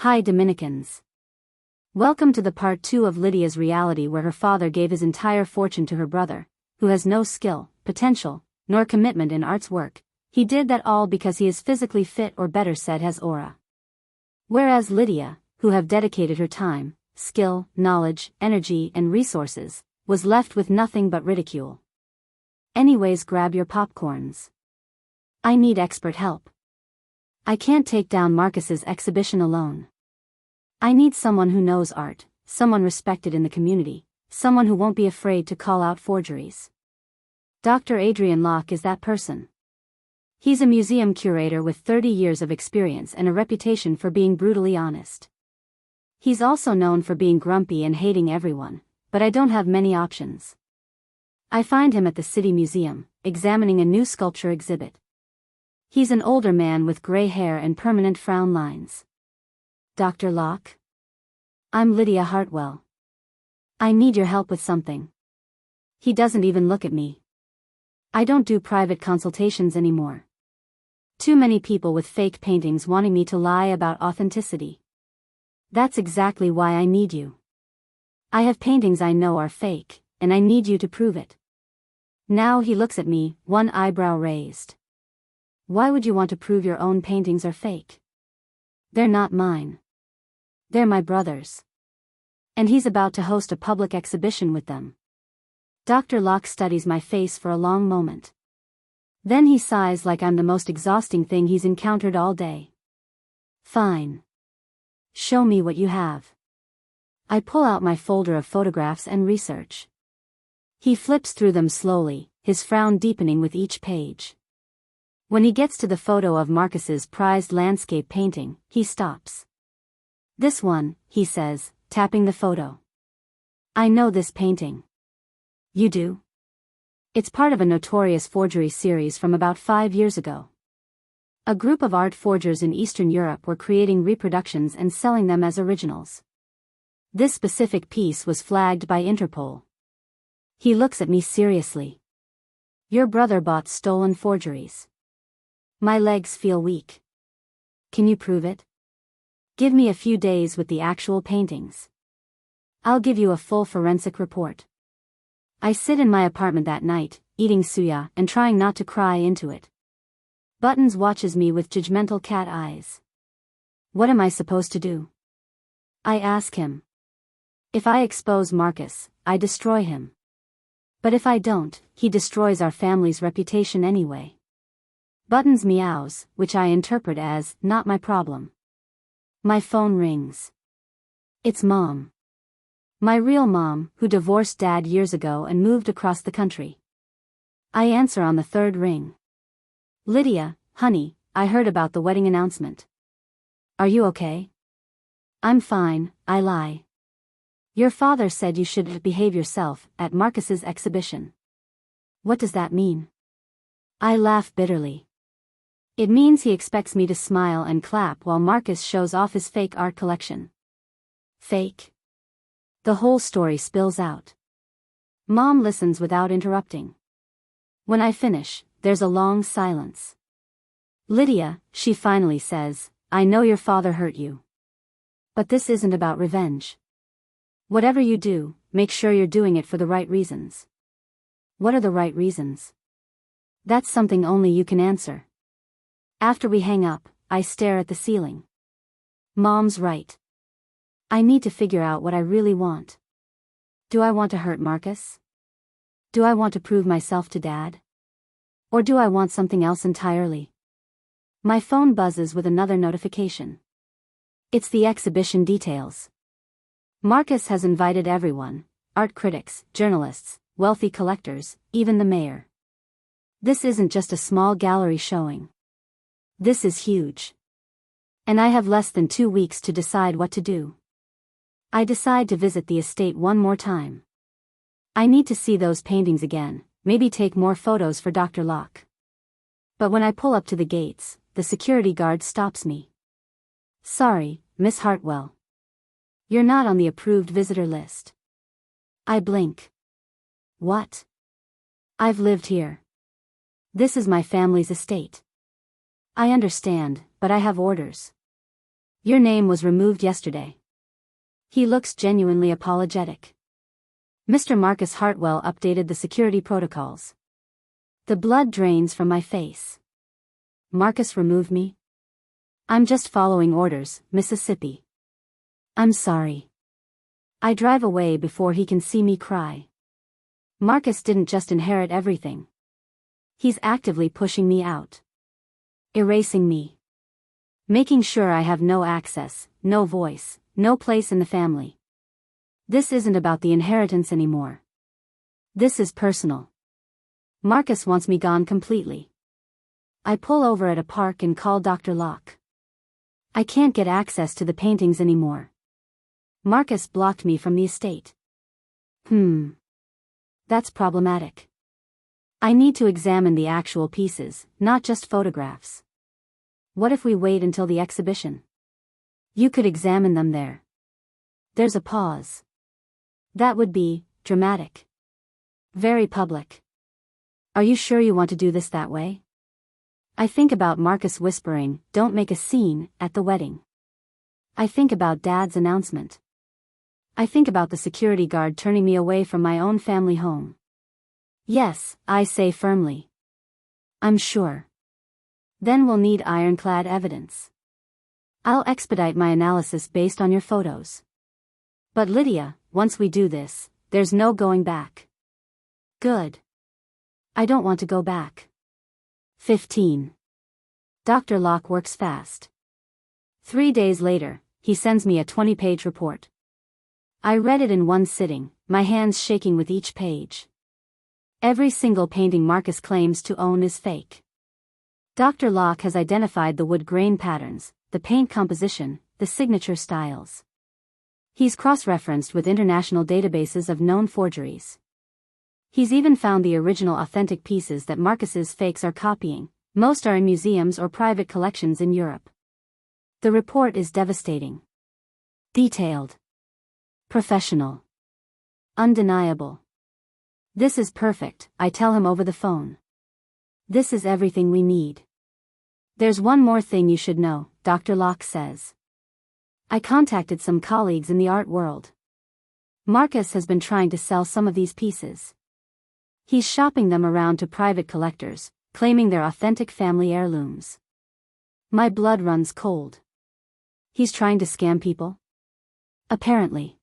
Hi Dominicans. Welcome to the part 2 of Lydia's reality, where her father gave his entire fortune to her brother, who has no skill, potential, nor commitment in art's work. He did that all because he is physically fit, or better said, has aura. Whereas Lydia, who have dedicated her time, skill, knowledge, energy, and resources, was left with nothing but ridicule. Anyways, grab your popcorns. I need expert help. I can't take down Marcus's exhibition alone. I need someone who knows art, someone respected in the community, someone who won't be afraid to call out forgeries. Dr. Adrian Locke is that person. He's a museum curator with 30 years of experience and a reputation for being brutally honest. He's also known for being grumpy and hating everyone, but I don't have many options. I find him at the City Museum, examining a new sculpture exhibit. He's an older man with gray hair and permanent frown lines. Dr. Locke? I'm Lydia Hartwell. I need your help with something. He doesn't even look at me. I don't do private consultations anymore. Too many people with fake paintings wanting me to lie about authenticity. That's exactly why I need you. I have paintings I know are fake, and I need you to prove it. Now he looks at me, one eyebrow raised. Why would you want to prove your own paintings are fake? They're not mine. They're my brother's. And he's about to host a public exhibition with them. Dr. Locke studies my face for a long moment. Then he sighs like I'm the most exhausting thing he's encountered all day. Fine. Show me what you have. I pull out my folder of photographs and research. He flips through them slowly, his frown deepening with each page. When he gets to the photo of Marcus's prized landscape painting, he stops. This one, he says, tapping the photo. I know this painting. You do? It's part of a notorious forgery series from about 5 years ago. A group of art forgers in Eastern Europe were creating reproductions and selling them as originals. This specific piece was flagged by Interpol. He looks at me seriously. Your brother bought stolen forgeries. My legs feel weak. Can you prove it? Give me a few days with the actual paintings. I'll give you a full forensic report. I sit in my apartment that night, eating suya and trying not to cry into it. Buttons watches me with judgmental cat eyes. What am I supposed to do? I ask him. If I expose Marcus, I destroy him. But if I don't, he destroys our family's reputation anyway. Buttons meows, which I interpret as, not my problem. My phone rings. It's Mom. My real mom, who divorced Dad years ago and moved across the country. I answer on the third ring. Lydia, honey, I heard about the wedding announcement. Are you okay? I'm fine, I lie. Your father said you should behave yourself at Marcus's exhibition. What does that mean? I laugh bitterly. It means he expects me to smile and clap while Marcus shows off his fake art collection. Fake? The whole story spills out. Mom listens without interrupting. When I finish, there's a long silence. Lydia, she finally says, I know your father hurt you. But this isn't about revenge. Whatever you do, make sure you're doing it for the right reasons. What are the right reasons? That's something only you can answer. After we hang up, I stare at the ceiling. Mom's right. I need to figure out what I really want. Do I want to hurt Marcus? Do I want to prove myself to Dad? Or do I want something else entirely? My phone buzzes with another notification. It's the exhibition details. Marcus has invited everyone, art critics, journalists, wealthy collectors, even the mayor. This isn't just a small gallery showing. This is huge. And I have less than 2 weeks to decide what to do. I decide to visit the estate one more time. I need to see those paintings again, maybe take more photos for Dr. Locke. But when I pull up to the gates, the security guard stops me. Sorry, Miss Hartwell. You're not on the approved visitor list. I blink. What? I've lived here. This is my family's estate. I understand, but I have orders. Your name was removed yesterday. He looks genuinely apologetic. Mr. Marcus Hartwell updated the security protocols. The blood drains from my face. Marcus removed me? I'm just following orders, Mississippi. I'm sorry. I drive away before he can see me cry. Marcus didn't just inherit everything. He's actively pushing me out. Erasing me. Making sure I have no access, no voice, no place in the family. This isn't about the inheritance anymore. This is personal. Marcus wants me gone completely. I pull over at a park and call Dr. Locke. I can't get access to the paintings anymore. Marcus blocked me from the estate. That's problematic. I need to examine the actual pieces, not just photographs. What if we wait until the exhibition? You could examine them there. There's a pause. That would be dramatic. Very public. Are you sure you want to do this that way? I think about Marcus whispering, "Don't make a scene," at the wedding. I think about Dad's announcement. I think about the security guard turning me away from my own family home. Yes, I say firmly. I'm sure. Then we'll need ironclad evidence. I'll expedite my analysis based on your photos. But Lydia, once we do this, there's no going back. Good. I don't want to go back. 15. Dr. Locke works fast. 3 days later, he sends me a 20-page report. I read it in one sitting, my hands shaking with each page. Every single painting Marcus claims to own is fake. Dr. Locke has identified the wood grain patterns, the paint composition, the signature styles. He's cross-referenced with international databases of known forgeries. He's even found the original authentic pieces that Marcus's fakes are copying. Most are in museums or private collections in Europe. The report is devastating. Detailed. Professional. Undeniable. This is perfect, I tell him over the phone. This is everything we need. There's one more thing you should know, Dr. Locke says. I contacted some colleagues in the art world. Marcus has been trying to sell some of these pieces. He's shopping them around to private collectors, claiming they're authentic family heirlooms. My blood runs cold. He's trying to scam people? Apparently.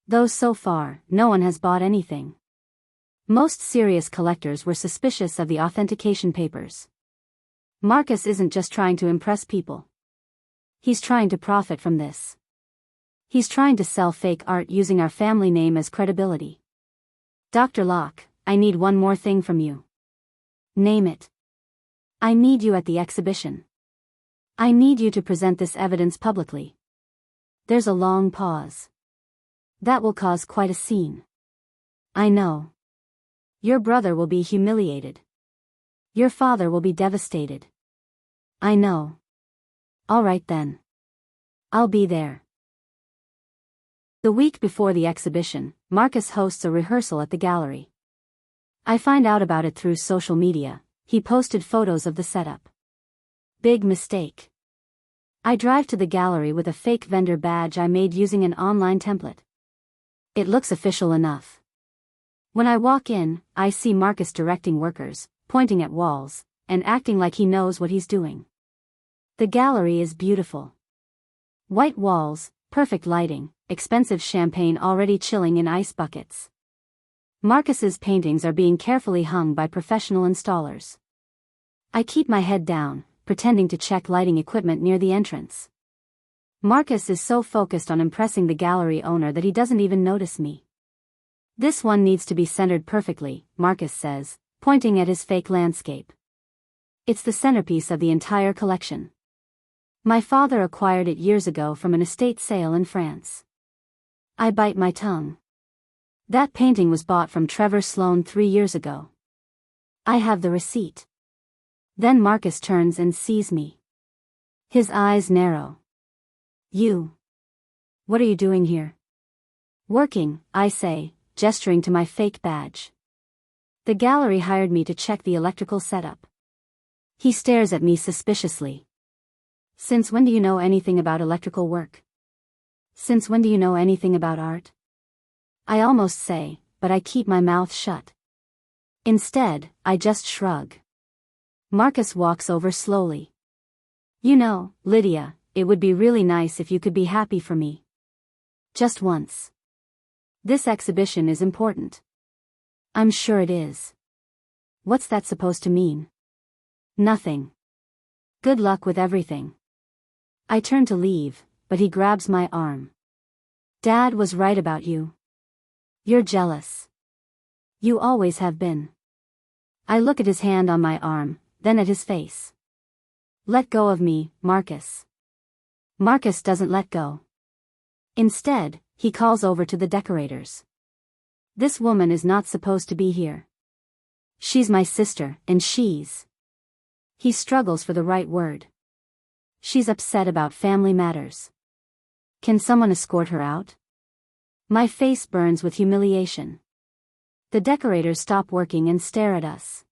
Though so far, no one has bought anything. Most serious collectors were suspicious of the authentication papers. Marcus isn't just trying to impress people. He's trying to profit from this. He's trying to sell fake art using our family name as credibility. Dr. Locke, I need one more thing from you. Name it. I need you at the exhibition. I need you to present this evidence publicly. There's a long pause. That will cause quite a scene. I know. Your brother will be humiliated. Your father will be devastated. I know. All right then. I'll be there. The week before the exhibition, Marcus hosts a rehearsal at the gallery. I find out about it through social media. He posted photos of the setup. Big mistake. I drive to the gallery with a fake vendor badge I made using an online template. It looks official enough. When I walk in, I see Marcus directing workers, pointing at walls, and acting like he knows what he's doing. The gallery is beautiful. White walls, perfect lighting, expensive champagne already chilling in ice buckets. Marcus's paintings are being carefully hung by professional installers. I keep my head down, pretending to check lighting equipment near the entrance. Marcus is so focused on impressing the gallery owner that he doesn't even notice me. This one needs to be centered perfectly, Marcus says, pointing at his fake landscape. It's the centerpiece of the entire collection. My father acquired it years ago from an estate sale in France. I bite my tongue. That painting was bought from Trevor Sloan 3 years ago. I have the receipt. Then Marcus turns and sees me. His eyes narrow. You. What are you doing here? Working, I say, gesturing to my fake badge. The gallery hired me to check the electrical setup. He stares at me suspiciously. Since when do you know anything about electrical work? Since when do you know anything about art? I almost say, but I keep my mouth shut. Instead, I just shrug. Marcus walks over slowly. You know, Lydia, it would be really nice if you could be happy for me. Just once. This exhibition is important. I'm sure it is. What's that supposed to mean? Nothing. Good luck with everything. I turn to leave, but he grabs my arm. Dad was right about you. You're jealous. You always have been. I look at his hand on my arm, then at his face. Let go of me, Marcus. Marcus doesn't let go. Instead, he calls over to the decorators. This woman is not supposed to be here. She's my sister, and she's... He struggles for the right word. She's upset about family matters. Can someone escort her out? My face burns with humiliation. The decorators stop working and stare at us.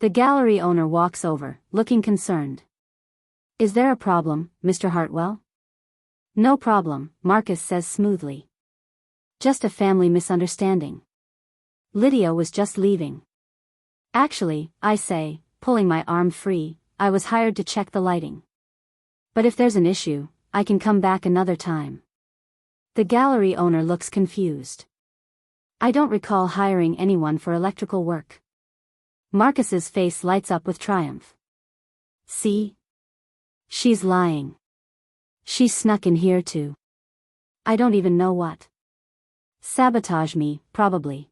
The gallery owner walks over, looking concerned. Is there a problem, Mr. Hartwell? No problem, Marcus says smoothly. Just a family misunderstanding. Lydia was just leaving. Actually, I say, pulling my arm free, I was hired to check the lighting. But if there's an issue, I can come back another time. The gallery owner looks confused. I don't recall hiring anyone for electrical work. Marcus's face lights up with triumph. See? She's lying. She snuck in here too. I don't even know what. Sabotage me, probably.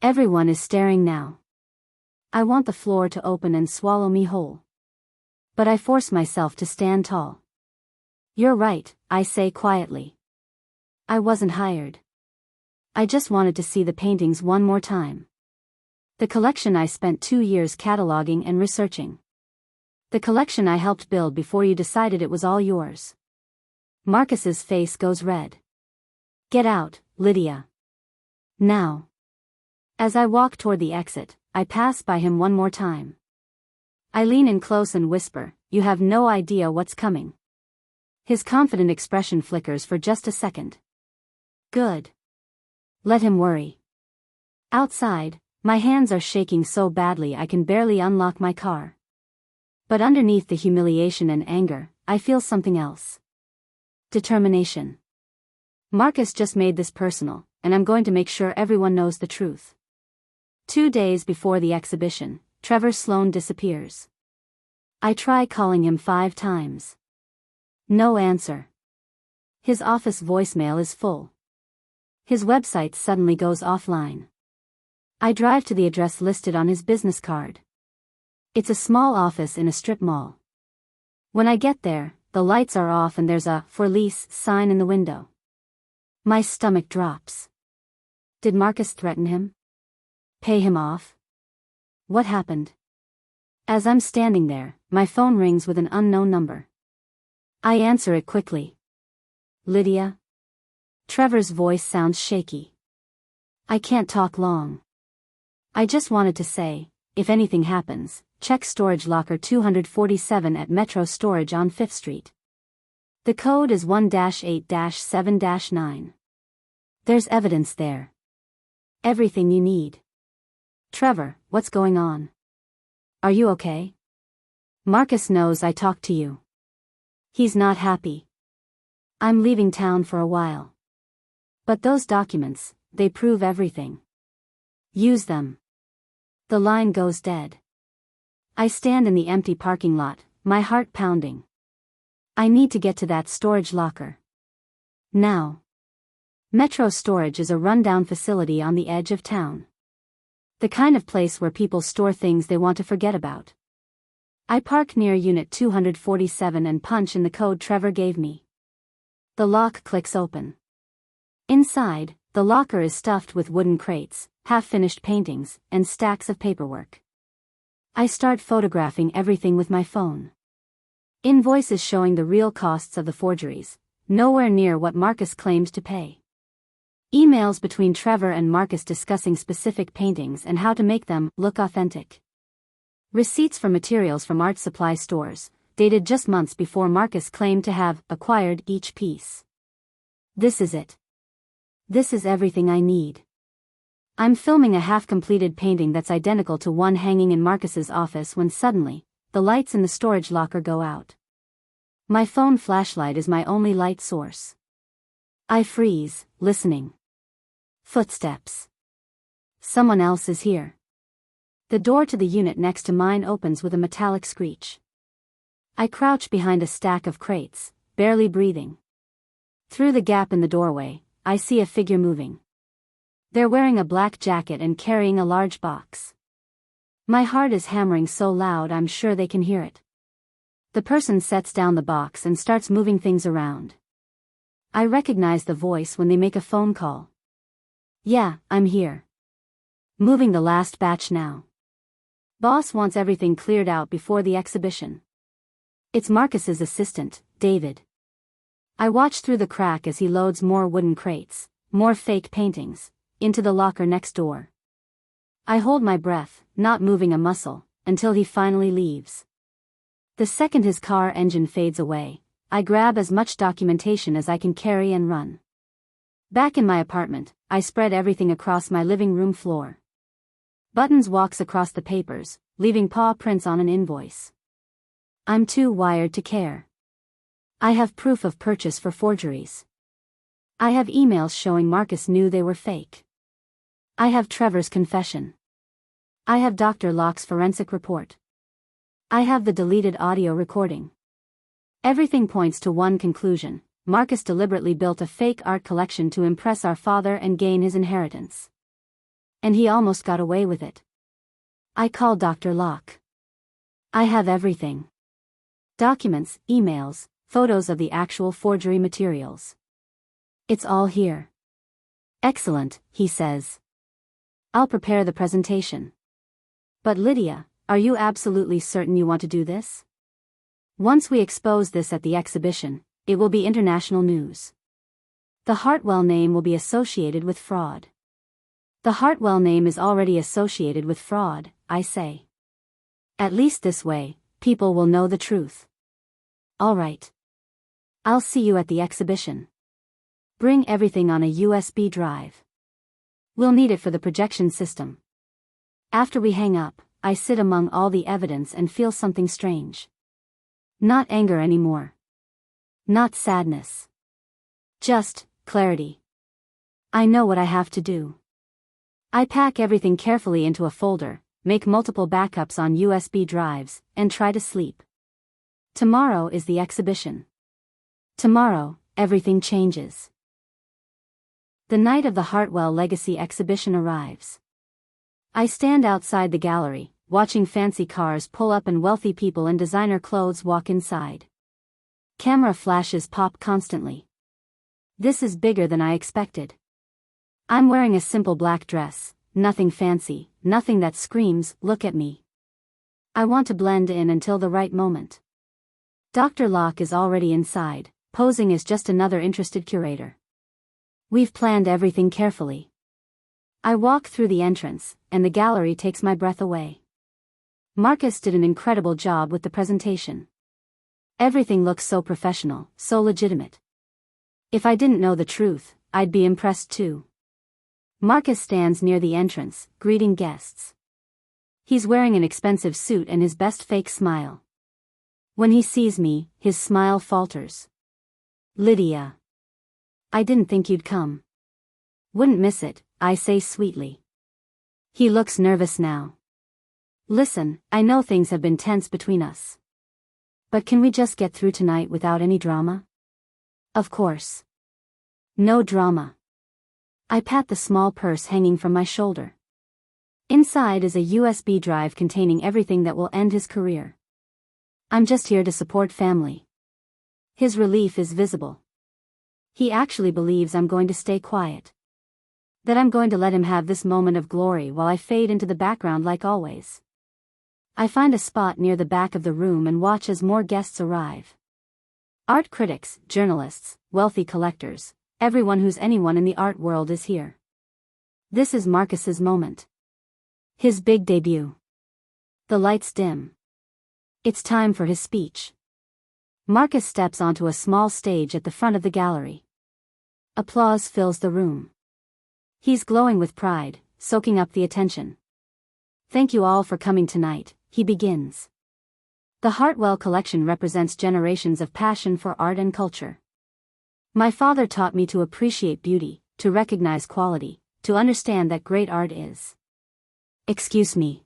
Everyone is staring now. I want the floor to open and swallow me whole. But I force myself to stand tall. You're right, I say quietly. I wasn't hired. I just wanted to see the paintings one more time. The collection I spent 2 years cataloging and researching. The collection I helped build before you decided it was all yours. Marcus's face goes red. Get out, Lydia. Now. As I walk toward the exit, I pass by him one more time. I lean in close and whisper, you have no idea what's coming. His confident expression flickers for just a second. Good. Let him worry. Outside, my hands are shaking so badly I can barely unlock my car. But underneath the humiliation and anger, I feel something else. Determination. Marcus just made this personal, and I'm going to make sure everyone knows the truth. 2 days before the exhibition, Trevor Sloan disappears. I try calling him 5 times. No answer. His office voicemail is full. His website suddenly goes offline. I drive to the address listed on his business card. It's a small office in a strip mall. When I get there, the lights are off and there's a "For Lease" sign in the window. My stomach drops. Did Marcus threaten him? Pay him off? What happened? As I'm standing there, my phone rings with an unknown number. I answer it quickly. Lydia? Trevor's voice sounds shaky. I can't talk long. I just wanted to say, if anything happens, check storage locker 247 at Metro Storage on 5th Street. The code is 1-8-7-9. There's evidence there. Everything you need. Trevor, what's going on? Are you okay? Marcus knows I talked to you. He's not happy. I'm leaving town for a while. But those documents, they prove everything. Use them. The line goes dead. I stand in the empty parking lot, my heart pounding. I need to get to that storage locker. Now. Metro Storage is a rundown facility on the edge of town. The kind of place where people store things they want to forget about. I park near Unit 247 and punch in the code Trevor gave me. The lock clicks open. Inside, the locker is stuffed with wooden crates, half-finished paintings, and stacks of paperwork. I start photographing everything with my phone. Invoices showing the real costs of the forgeries, nowhere near what Marcus claims to pay. Emails between Trevor and Marcus discussing specific paintings and how to make them look authentic. Receipts for materials from art supply stores, dated just months before Marcus claimed to have acquired each piece. This is it. This is everything I need. I'm filming a half-completed painting that's identical to one hanging in Marcus's office when suddenly, the lights in the storage locker go out. My phone flashlight is my only light source. I freeze, listening. Footsteps. Someone else is here. The door to the unit next to mine opens with a metallic screech. I crouch behind a stack of crates, barely breathing. Through the gap in the doorway, I see a figure moving. They're wearing a black jacket and carrying a large box. My heart is hammering so loud I'm sure they can hear it. The person sets down the box and starts moving things around. I recognize the voice when they make a phone call. Yeah, I'm here. Moving the last batch now. Boss wants everything cleared out before the exhibition. It's Marcus's assistant, David. I watch through the crack as he loads more wooden crates, more fake paintings, into the locker next door. I hold my breath, not moving a muscle, until he finally leaves. The second his car engine fades away, I grab as much documentation as I can carry and run. Back in my apartment, I spread everything across my living room floor. Buttons walks across the papers, leaving paw prints on an invoice. I'm too wired to care. I have proof of purchase for forgeries. I have emails showing Marcus knew they were fake. I have Trevor's confession. I have Dr. Locke's forensic report. I have the deleted audio recording. Everything points to one conclusion: Marcus deliberately built a fake art collection to impress our father and gain his inheritance. And he almost got away with it. I call Dr. Locke. I have everything. Documents, emails, photos of the actual forgery materials. It's all here. Excellent, he says. I'll prepare the presentation. But Lydia, are you absolutely certain you want to do this? Once we expose this at the exhibition, it will be international news. The Hartwell name will be associated with fraud. The Hartwell name is already associated with fraud, I say. At least this way, people will know the truth. All right. I'll see you at the exhibition. Bring everything on a USB drive. We'll need it for the projection system. After we hang up, I sit among all the evidence and feel something strange. Not anger anymore. Not sadness. Just clarity. I know what I have to do. I pack everything carefully into a folder, make multiple backups on USB drives, and try to sleep. Tomorrow is the exhibition. Tomorrow, everything changes. The night of the Hartwell Legacy exhibition arrives. I stand outside the gallery, watching fancy cars pull up and wealthy people in designer clothes walk inside. Camera flashes pop constantly. This is bigger than I expected. I'm wearing a simple black dress, nothing fancy, nothing that screams, "Look at me." I want to blend in until the right moment. Dr. Locke is already inside, posing as just another interested curator. We've planned everything carefully. I walk through the entrance, and the gallery takes my breath away. Marcus did an incredible job with the presentation. Everything looks so professional, so legitimate. If I didn't know the truth, I'd be impressed too. Marcus stands near the entrance, greeting guests. He's wearing an expensive suit and his best fake smile. When he sees me, his smile falters. "Lydia. I didn't think you'd come." "Wouldn't miss it," I say sweetly. He looks nervous now. "Listen, I know things have been tense between us. But can we just get through tonight without any drama?" "Of course. No drama." I pat the small purse hanging from my shoulder. Inside is a USB drive containing everything that will end his career. I'm just here to support family. His relief is visible. He actually believes I'm going to stay quiet. That I'm going to let him have this moment of glory while I fade into the background like always. I find a spot near the back of the room and watch as more guests arrive. Art critics, journalists, wealthy collectors, everyone who's anyone in the art world is here. This is Marcus's moment. His big debut. The lights dim. It's time for his speech. Marcus steps onto a small stage at the front of the gallery. Applause fills the room. He's glowing with pride, soaking up the attention. "Thank you all for coming tonight," he begins. "The Hartwell collection represents generations of passion for art and culture. My father taught me to appreciate beauty, to recognize quality, to understand that great art is." "Excuse me.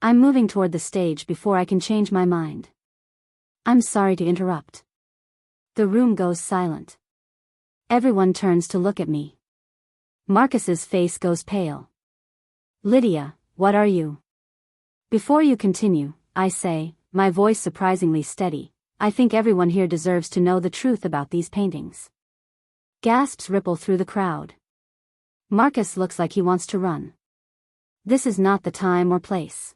I'm moving toward the stage before I can change my mind. I'm sorry to interrupt." The room goes silent. Everyone turns to look at me. Marcus's face goes pale. "Lydia, what are you?" "Before you continue," I say, my voice surprisingly steady, "I think everyone here deserves to know the truth about these paintings." Gasps ripple through the crowd. Marcus looks like he wants to run. This is not the time or place.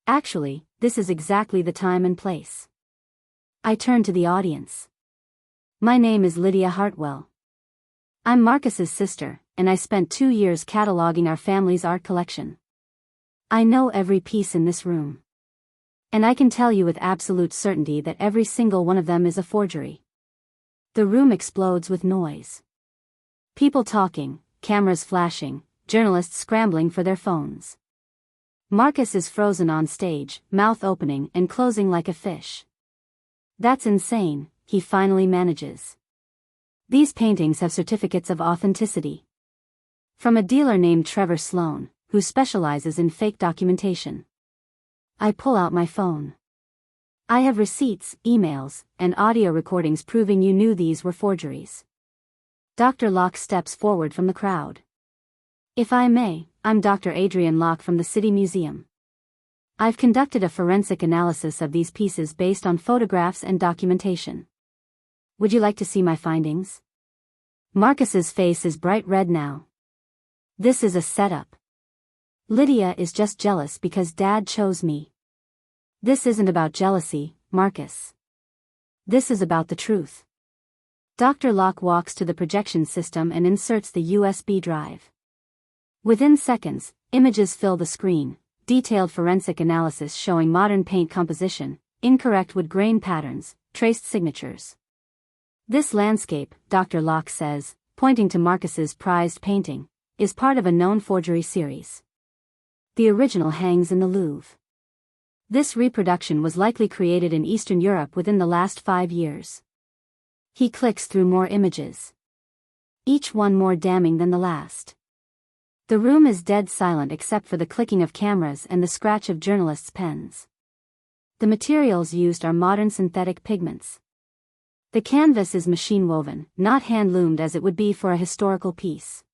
Actually, this is exactly the time and place. I turn to the audience. "My name is Lydia Hartwell. I'm Marcus's sister, and I spent 2 years cataloging our family's art collection. I know every piece in this room. And I can tell you with absolute certainty that every single one of them is a forgery." The room explodes with noise. People talking, cameras flashing, journalists scrambling for their phones. Marcus is frozen on stage, mouth opening and closing like a fish. "That's insane," he finally manages. "These paintings have certificates of authenticity. From a dealer named Trevor Sloan, who specializes in fake documentation." I pull out my phone. "I have receipts, emails, and audio recordings proving you knew these were forgeries." Dr. Locke steps forward from the crowd. "If I may, I'm Dr. Adrian Locke from the City Museum. I've conducted a forensic analysis of these pieces based on photographs and documentation. Would you like to see my findings?" Marcus's face is bright red now. This is a setup. Lydia is just jealous because Dad chose me. This isn't about jealousy, Marcus. This is about the truth. Dr. Locke walks to the projection system and inserts the USB drive. Within seconds, images fill the screen, detailed forensic analysis showing modern paint composition, incorrect wood grain patterns, traced signatures. "This landscape," Dr. Locke says, pointing to Marcus's prized painting, "is part of a known forgery series. The original hangs in the Louvre. This reproduction was likely created in Eastern Europe within the last 5 years." He clicks through more images. Each one more damning than the last. The room is dead silent except for the clicking of cameras and the scratch of journalists' pens. The materials used are modern synthetic pigments. The canvas is machine-woven, not hand-loomed as it would be for a historical piece.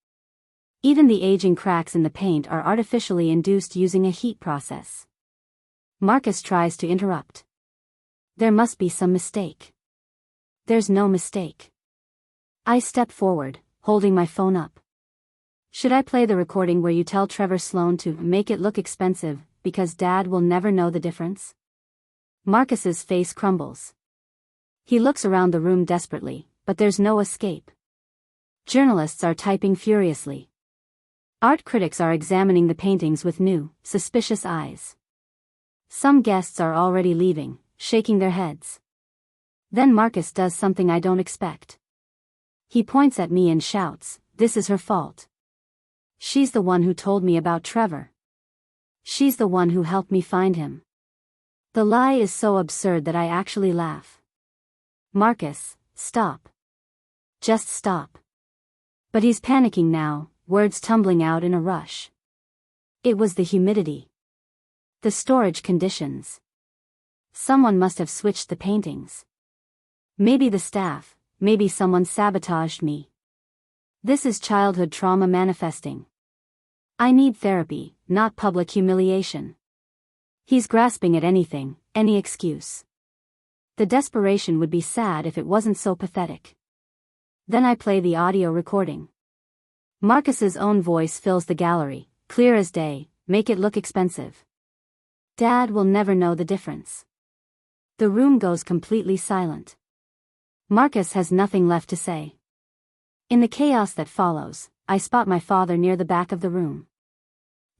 Even the aging cracks in the paint are artificially induced using a heat process. Marcus tries to interrupt. "There must be some mistake." "There's no mistake." I step forward, holding my phone up. "Should I play the recording where you tell Trevor Sloan to make it look expensive, because Dad will never know the difference?" Marcus's face crumbles. He looks around the room desperately, but there's no escape. Journalists are typing furiously. Art critics are examining the paintings with new, suspicious eyes. Some guests are already leaving, shaking their heads. Then Marcus does something I don't expect. He points at me and shouts, "This is her fault. She's the one who told me about Trevor. She's the one who helped me find him." The lie is so absurd that I actually laugh. "Marcus, stop. Just stop." But he's panicking now, words tumbling out in a rush. "It was the humidity. The storage conditions. Someone must have switched the paintings. Maybe the staff, maybe someone sabotaged me. This is childhood trauma manifesting. I need therapy, not public humiliation." He's grasping at anything, any excuse. The desperation would be sad if it wasn't so pathetic. Then I play the audio recording. Marcus's own voice fills the gallery, clear as day, "Make it look expensive. Dad will never know the difference." The room goes completely silent. Marcus has nothing left to say. In the chaos that follows, I spot my father near the back of the room.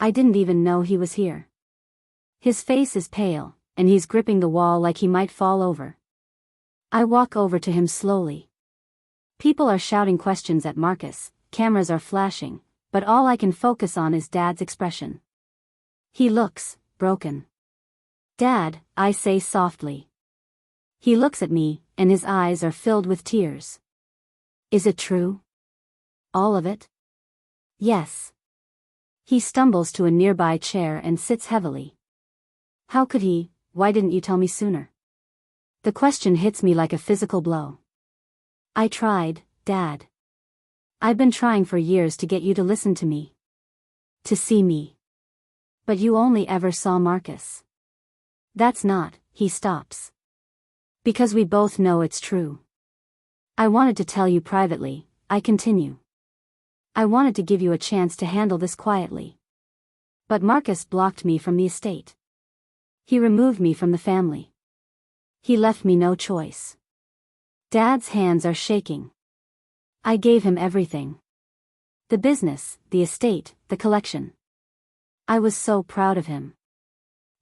I didn't even know he was here. His face is pale, and he's gripping the wall like he might fall over. I walk over to him slowly. People are shouting questions at Marcus, cameras are flashing, but all I can focus on is Dad's expression. He looks broken. "Dad," I say softly. He looks at me, and his eyes are filled with tears. "Is it true? All of it?" "Yes." He stumbles to a nearby chair and sits heavily. "How could he? Why didn't you tell me sooner?" The question hits me like a physical blow. "I tried, Dad. I've been trying for years to get you to listen to me. To see me. But you only ever saw Marcus." "That's not," he stops. "Because we both know it's true. I wanted to tell you privately," I continue. "I wanted to give you a chance to handle this quietly. But Marcus blocked me from the estate. He removed me from the family. He left me no choice." Dad's hands are shaking. "I gave him everything. The business, the estate, the collection. I was so proud of him.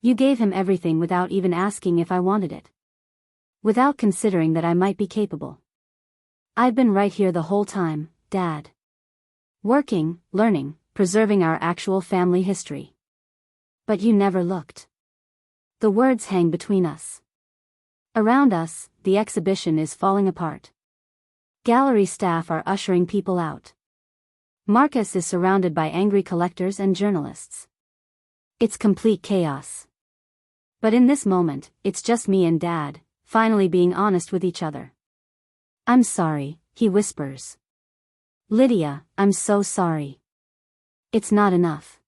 You gave him everything without even asking if I wanted it. Without considering that I might be capable. I've been right here the whole time, Dad. Working, learning, preserving our actual family history. But you never looked." The words hang between us. Around us, the exhibition is falling apart. Gallery staff are ushering people out. Marcus is surrounded by angry collectors and journalists. It's complete chaos. But in this moment, it's just me and Dad, finally being honest with each other. "I'm sorry," he whispers. "Lydia, I'm so sorry. It's not enough.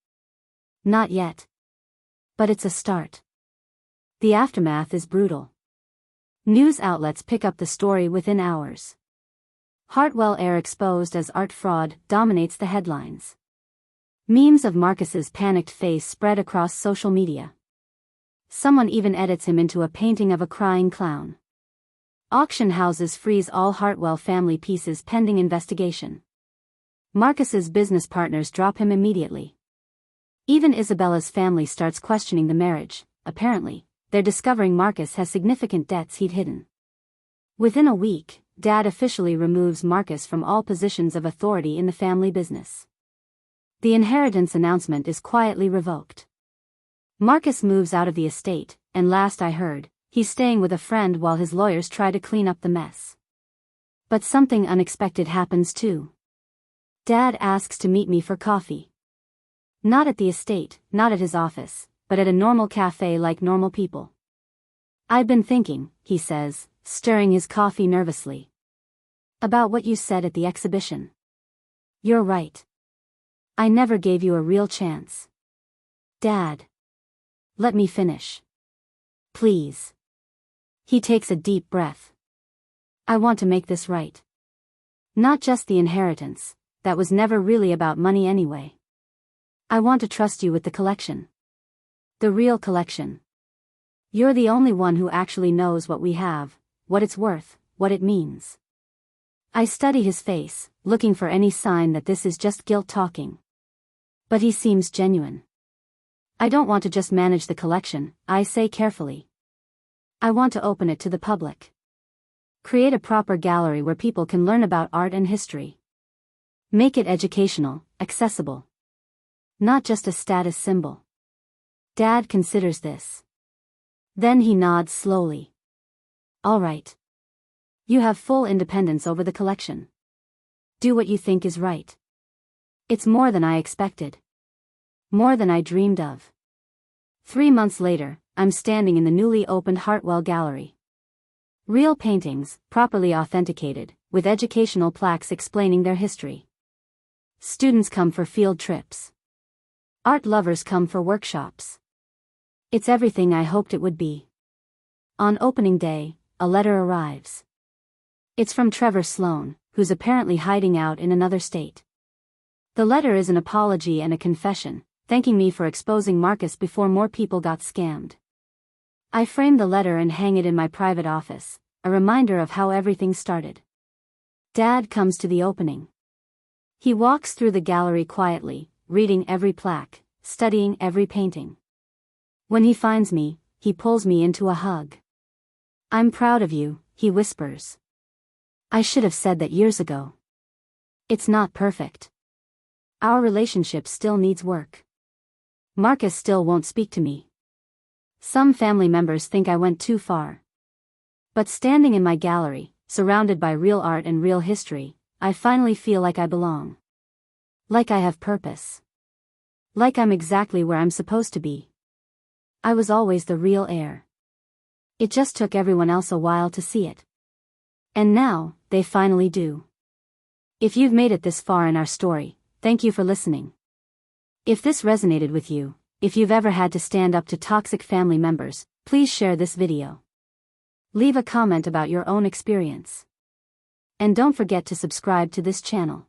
Not yet. But it's a start." The aftermath is brutal. News outlets pick up the story within hours. Heir exposed as art fraud dominates the headlines. Memes of Marcus's panicked face spread across social media. Someone even edits him into a painting of a crying clown. Auction houses freeze all Heir family pieces pending investigation. Marcus's business partners drop him immediately. Even Isabella's family starts questioning the marriage. Apparently, they're discovering Marcus has significant debts he'd hidden. Within a week, Dad officially removes Marcus from all positions of authority in the family business. The inheritance announcement is quietly revoked. Marcus moves out of the estate, and last I heard, he's staying with a friend while his lawyers try to clean up the mess. But something unexpected happens too. Dad asks to meet me for coffee. Not at the estate, not at his office, but at a normal cafe like normal people. "I've been thinking," he says, stirring his coffee nervously. "About what you said at the exhibition. You're right. I never gave you a real chance. Dad. Let me finish. Please." He takes a deep breath. "I want to make this right. Not just the inheritance, that was never really about money anyway. I want to trust you with the collection. The real collection. You're the only one who actually knows what we have, what it's worth, what it means." I study his face, looking for any sign that this is just guilt talking. But he seems genuine. "I don't want to just manage the collection," I say carefully. "I want to open it to the public. Create a proper gallery where people can learn about art and history. Make it educational, accessible. Not just a status symbol." Dad considers this. Then he nods slowly. "All right. You have full independence over the collection. Do what you think is right." It's more than I expected. More than I dreamed of. 3 months later, I'm standing in the newly opened Heir Gallery. Real paintings, properly authenticated, with educational plaques explaining their history. Students come for field trips. Art lovers come for workshops. It's everything I hoped it would be. On opening day, a letter arrives. It's from Trevor Sloan, who's apparently hiding out in another state. The letter is an apology and a confession, thanking me for exposing Marcus before more people got scammed. I frame the letter and hang it in my private office, a reminder of how everything started. Dad comes to the opening. He walks through the gallery quietly, reading every plaque, studying every painting. When he finds me, he pulls me into a hug. "I'm proud of you, he whispers. I should have said that years ago. It's not perfect. Our relationship still needs work. Marcus still won't speak to me. Some family members think I went too far. But standing in my gallery, surrounded by real art and real history, I finally feel like I belong. Like I have purpose. Like I'm exactly where I'm supposed to be. I was always the real heir. It just took everyone else a while to see it. And now, they finally do. If you've made it this far in our story, thank you for listening. If this resonated with you, if you've ever had to stand up to toxic family members, please share this video. Leave a comment about your own experience. And don't forget to subscribe to this channel.